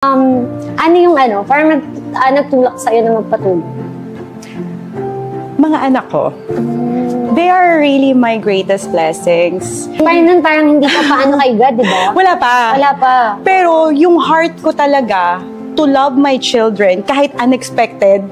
Ano yung parang nagtulak sa'yo na magpatuloy? Mga anak ko. They are really my greatest blessings. Parang hindi pa paano kay God, di ba? Wala pa. Wala pa. Pero yung heart ko talaga to love my children, kahit unexpected,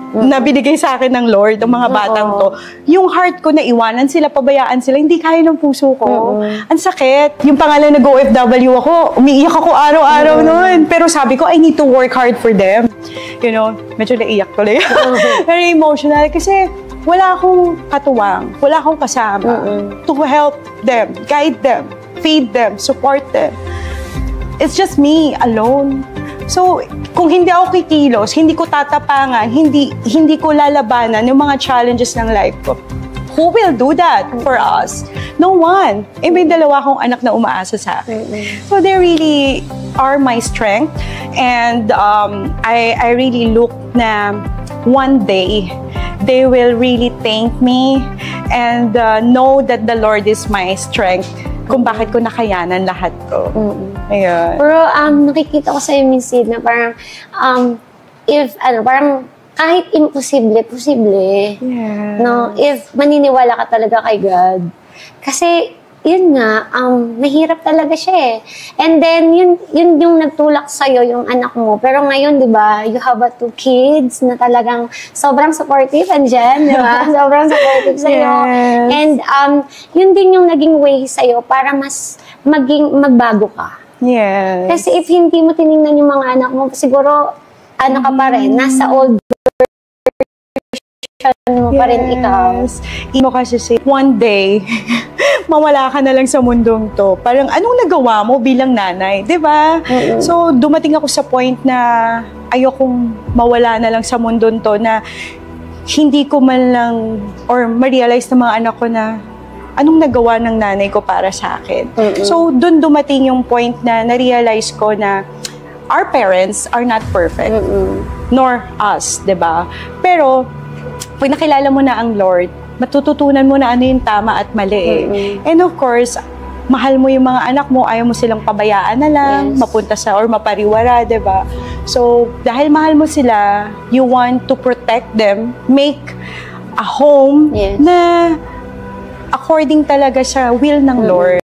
na binigay sa akin ng Lord, ang mga batang to, yung heart ko na iwanan sila, pabayaan sila, hindi kaya ng puso ko. Ang sakit. Yung pangalan na OFW ako, umiiyak ako araw-araw noon. Pero sabi ko, I need to work hard for them. You know, medyo naiyak ko lang. Very emotional kasi wala akong katuwang, wala akong kasama to help them, guide them, feed them, support them. It's just me alone. So, kung hindi ako kikilos, hindi ko tatapangan, hindi ko lalabanan yung mga challenges ng life ko, who will do that for us? No one. Eh, may dalawa akong anak na umaasa sa akin. So, they really are my strength. And I really look na one day, they will really thank me and know that the Lord is my strength kung bakit ko nakayanan lahat to. Ayun. Pero nakikita ko sa'yo, Miss Sid, na parang parang kahit imposible, posible. Yeah. No, if maniniwala ka talaga kay God. Kasi yun nga, mahirap talaga siya eh. And then, yun yung nagtulak sa'yo, yung anak mo. Pero ngayon, di ba, you have 2 kids na talagang sobrang supportive, andyan, di ba? Sobrang supportive sa'yo. Yes. And yun din yung naging way sa'yo para mas magbago ka. Yes. Kasi if hindi mo tinignan yung mga anak mo, siguro, ka pa rin, nasa old version mo pa rin ikaw. Imo kasi say, one day, mawala ka na lang sa mundong to. Parang anong nagawa mo bilang nanay, di ba? So, dumating ako sa point na ayokong mawala na lang sa mundong to na hindi ko man lang or ma-realize ng mga anak ko na anong nagawa ng nanay ko para sa akin. So, dun dumating yung point na na-realize ko na our parents are not perfect. Nor us, di ba? Pero, pag nakilala mo na ang Lord, matututunan mo na ano yung tama at mali. And of course, mahal mo yung mga anak mo, ayaw mo silang pabayaan na lang, mapunta sa or mapariwara, di ba? So, dahil mahal mo sila, you want to protect them, make a home na according talaga sa will ng Lord.